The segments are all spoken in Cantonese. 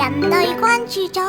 人類關注組。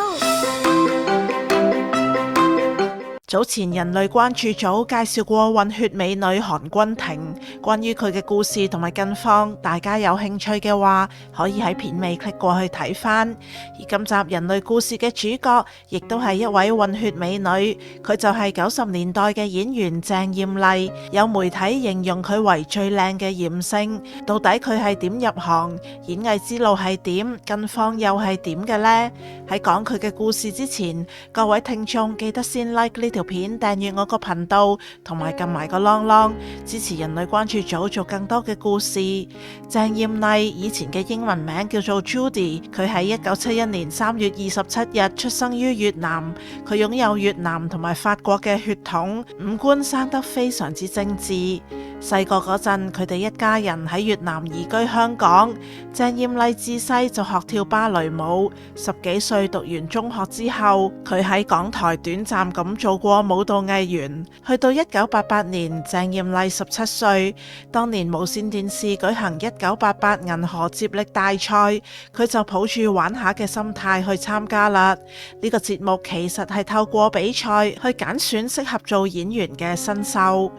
早前人類關注組介紹過混血美女韓君婷，關於佢嘅故事同埋近況，大家有興趣嘅話，可以喺片尾 click 過去睇返。而今集人類故事嘅主角，亦都係一位混血美女，佢就係90年代嘅演員鄭艷麗。有媒體形容佢為最靚嘅艷星。到底佢係點入行？演藝之路係點？近況又係點嘅呢？喺講佢嘅故事之前，各位聽眾記得先 like 呢條片，訂閱我個頻道，同埋撳埋個啷啷，支持人類關注組做更多嘅故事。鄭艷麗以前嘅英文名叫做 Judy， 佢喺1971年3月27日出生於越南，佢擁有越南同埋法國嘅血統，五官生得非常之精緻。細個嗰陣，佢哋一家人喺越南移居香港。鄭艷麗自細就學跳芭蕾舞，10幾歲讀完中學之後，佢喺港台短暫咁做過舞蹈藝員。去到1988年，鄭艷麗17歲，當年無線電視舉行1988銀河接力大賽，佢就抱住玩下嘅心態去參加啦。呢個節目其實係透過比賽去揀選適合做演員嘅新秀。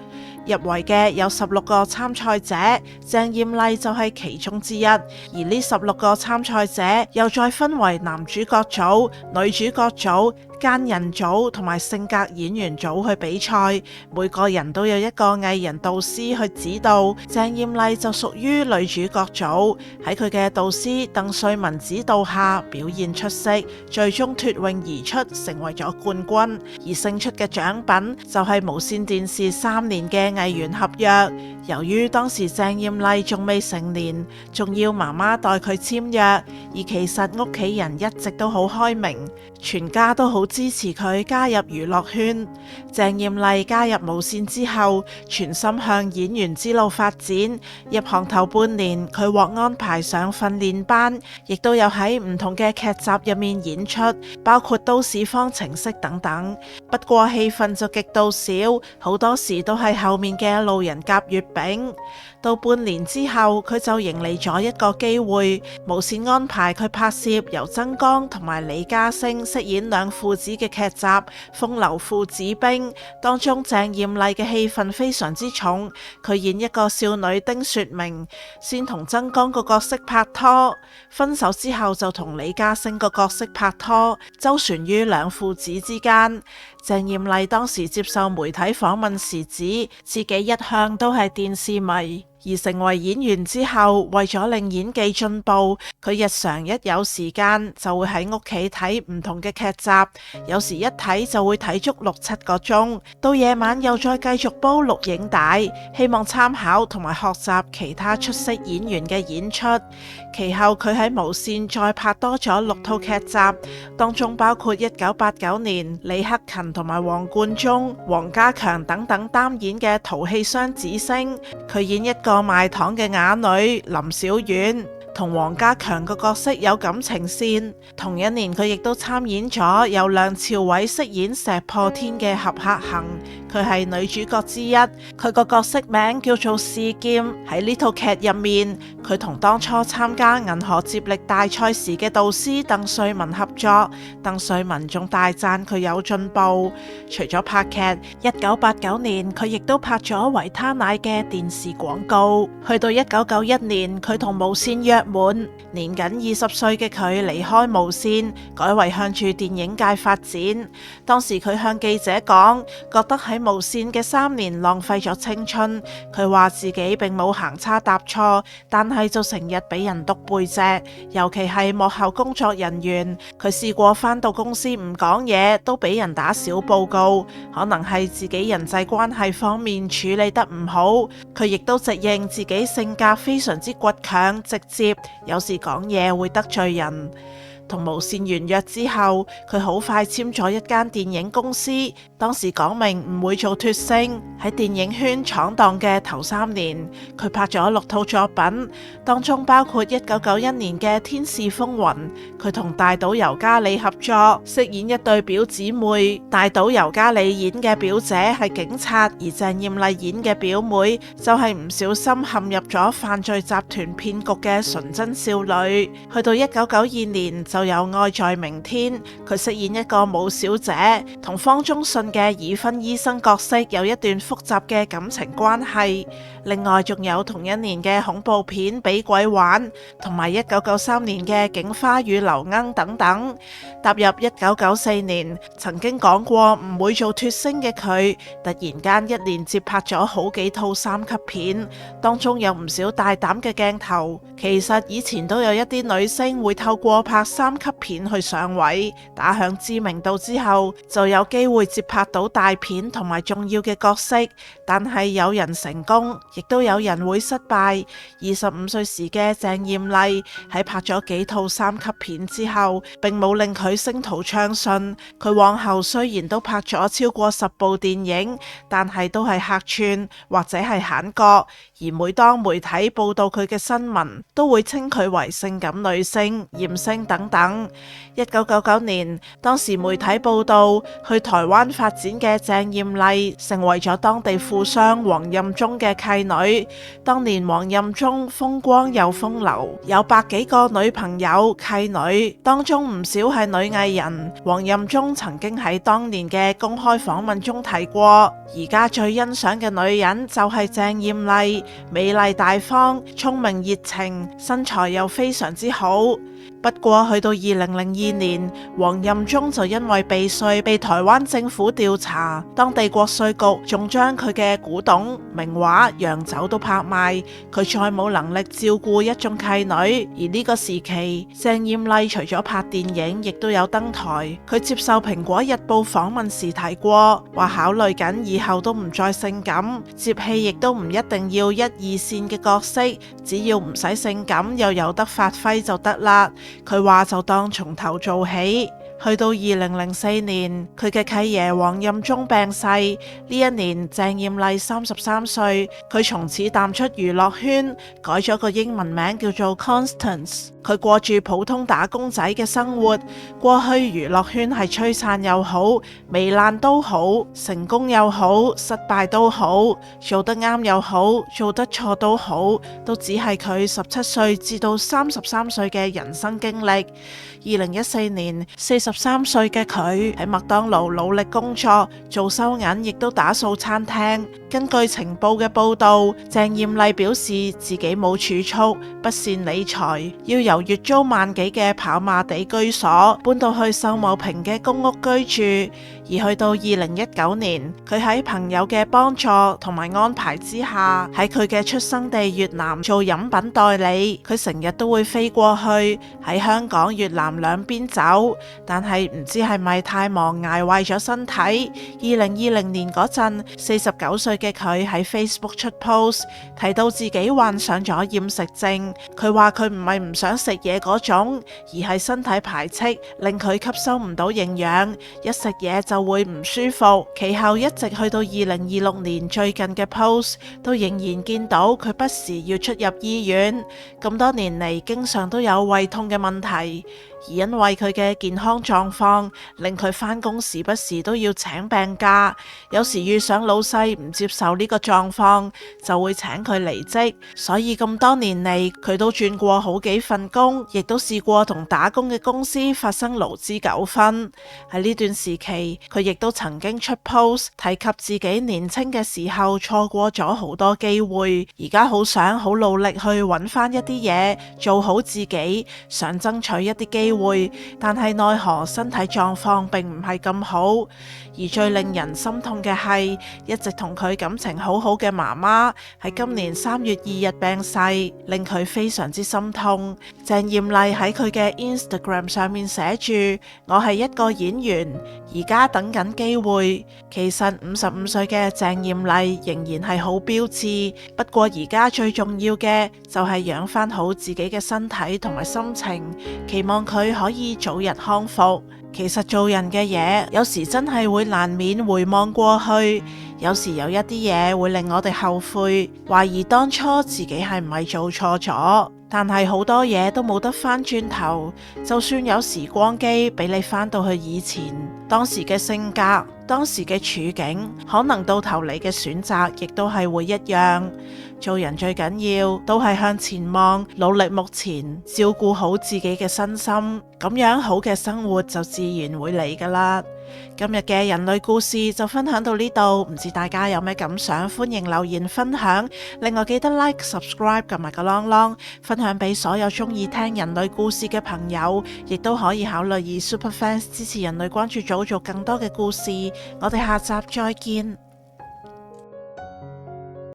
入圍嘅有16個參賽者，鄭艷麗就係其中之一。而呢16個參賽者又再分為男主角組、女主角組、奸人組同埋性格演員組去比賽，每個人都有一個藝人導師去指導。鄭艷麗就屬於女主角組，喺佢嘅導師鄧萃雯指導下表現出色，最終脫穎而出，成為咗冠軍。而勝出嘅獎品就係無線電視3年嘅藝員合約。由於當時鄭艷麗仲未成年，仲要媽媽代佢簽約，而其實屋企人一直都好開明，全家都好支持佢加入娛樂圈。鄭艷麗加入無線之後，全心向演員之路發展。入行頭半年，佢獲安排上訓練班，亦都有喺唔同嘅劇集入面演出，包括《都市方程式》等等。不過戲份就極度少，好多時都係後面嘅路人甲月餅。到半年之後，佢就迎嚟咗一個機會，無線安排佢拍攝由曾江同埋李嘉升飾演兩父子嘅劇集《風流父子兵》，當中鄭艷麗嘅戲份非常之重，佢演一個少女丁雪明，先同曾江個角色拍拖，分手之後就同李嘉升個角色拍拖，周旋於兩父子之間。鄭艷麗當時接受媒體訪問時指，自己一向都係電視迷。而成為演員之後，為咗令演技進步，佢日常一有時間就會喺屋企睇唔同嘅劇集，有時一睇就會睇足6-7個鐘，到夜晚又再繼續煲錄影帶，希望參考同埋學習其他出色演員嘅演出。其後佢喺無線再拍多咗6套劇集，當中包括1989年李克勤同埋黃貫中、黃家強等等擔演嘅淘氣雙子星，佢演一個賣糖嘅啞女林小丸，同黃家強個角色有感情線。同一年佢亦都參演咗由梁朝偉飾演石破天嘅俠客行，佢係女主角之一，佢個角色名叫做試劍。喺呢套劇入面，佢同當初參加銀河接力大賽時嘅導師鄧萃雯合作，鄧萃雯仲大讚佢有進步。除咗拍劇，1989年佢亦都拍咗維他奶嘅電視廣告。去到1991年，佢同無線約滿，年僅20歲嘅佢離開無線，改為向住電影界發展。當時佢向記者講，覺得喺無線嘅3年浪費咗青春。佢話自己並冇行差踏錯，但係就成日俾人督背脊，尤其係幕後工作人員。佢試過返到公司唔講嘢，都俾人打小報告，可能係自己人際關係方面處理得唔好。佢亦都直認自己性格非常之倔強直接，有時講嘢會得罪人。同無線完約之後，佢好快簽咗一間電影公司，當時講明唔會做脫星。喺電影圈闖蕩嘅頭3年，佢拍咗6套作品，當中包括1991年嘅《天使風雲》，佢同大島由加里合作，飾演一對表姊妹。大島由加里演嘅表姐係警察，而鄭艷麗演嘅表妹就係唔小心陷入咗犯罪集團騙局嘅純真少女。去到1992年就就有《愛在明天》，佢飾演一個武小姐，同方中信嘅已婚醫生角色有一段複雜嘅感情關係。另外仲有同一年嘅恐怖片《俾鬼玩》，同埋1993年嘅《警花與流鶯》等等。踏入1994年，曾經講過唔會做脫星嘅佢，突然間一連接拍咗好幾套3級片，當中有唔少大膽嘅鏡頭。其實以前都有一啲女星會透過拍3級片去上位，打響知名度之後，就有機會接拍到大片同埋重要嘅角色。但係有人成功，亦都有人會失敗。25歲時嘅鄭艷麗喺拍咗幾套3級片之後，並冇令佢星途暢順。佢往後雖然都拍咗超過10部電影，但係都係客串或者係閒角。而每當媒體報道佢嘅新聞，都會稱佢為性感女星、艷星等等。1999年，當時媒體報道去台灣發展嘅鄭艷麗成為咗當地富商黃任中嘅契女。當年黃任中風光又風流，有百幾個女朋友契女，當中唔少係女藝人。黃任中曾經喺當年嘅公開訪問中提過，而家最欣賞嘅女人就係鄭艷麗，美麗大方、聰明熱情，身材又非常之好。不過去到2002年，黃任中就因為避稅被台灣政府調查，當地國稅局仲將佢嘅古董、名畫、洋酒都拍賣，佢再冇能力照顧一眾契女。而呢個時期，鄭艷麗除咗拍電影，亦都有登台。佢接受蘋果日報訪問時提過，話考慮緊以後都唔再性感，接戲亦都唔一定要1、2線嘅角色，只要唔使性感又有得發揮就得啦。佢話就當從頭做起。去到2004年，佢嘅契爺黃任中病逝，呢一年鄭艷麗33歲，佢從此淡出娛樂圈，改咗個英文名叫做 Constance。佢過住普通打工仔嘅生活，過去娛樂圈係璀璨又好，糜爛都好，成功又好，失敗都好，做得啱又好，做得錯都好，都只係佢17歲至到33歲嘅人生經歷。2014年43歲嘅佢喺麥當勞努力工作，做收銀，亦都打掃餐廳。根據情報嘅報導，鄭艷麗表示自己冇儲蓄，不善理財，要由月租萬幾嘅跑馬地居所搬到去秀茂坪嘅公屋居住。而去到2019年，佢喺朋友嘅幫助同埋安排之下，喺佢嘅出生地越南做飲品代理。佢成日都會飛過去，喺香港、越南兩邊走，但係唔知係咪太忙捱壞咗身體。2020年嗰陣，49歲嘅佢喺 Facebook 出 post， 提到自己患上咗厭食症。佢話佢唔係唔想食嘢嗰種，而係身體排斥，令佢吸收唔到營養，一食嘢就會唔舒服。其後一直去到2026年最近嘅 post， 都仍然見到佢不時要出入醫院。咁多年嚟，經常都有胃痛嘅問題。而因為佢嘅健康狀況，令佢返工時不時都要請病假，有時遇上老細唔接受呢個狀況，就會請佢離職。所以咁多年嚟，佢都轉過好幾份工，亦都試過同打工嘅公司發生勞資糾紛。喺呢段時期，佢亦都曾經出 post 提及自己年輕嘅時候錯過咗好多機會，而家好想好努力去揾翻一啲嘢，做好自己，想爭取一啲機會，但係奈何身體狀況並唔係咁好。而最令人心痛嘅係，一直同佢感情好好嘅媽媽喺今年3月2日病逝，令佢非常之心痛。鄭艷麗喺佢嘅 Instagram 上面寫住：我係一個演員，而家等緊機會。其實55歲嘅鄭艷麗仍然係好標緻，不過而家最重要嘅就係養翻好自己嘅身體同埋心情，期望佢可以早日康復。其實做人嘅嘢，有時真係會難免回望過去，有時有一啲嘢會令我哋後悔，懷疑當初自己係唔係做錯咗。但係好多嘢都冇得翻轉頭，就算有時光機俾你翻到去以前，當時嘅性格、當時嘅處境，可能到頭嚟嘅選擇亦都係會一樣。做人最緊要都係向前望，努力目前，照顧好自己嘅身心，咁樣好嘅生活就自然會嚟㗎喇。今日嘅人類故事就分享到呢度，唔知大家有咩感想，歡迎留言分享。另外記得 like、subscribe 撳埋個啷啷，分享俾所有中意聽人類故事嘅朋友，亦都可以考慮以 Super Fans 支持人類關注組做更多嘅故事。我哋下集再見。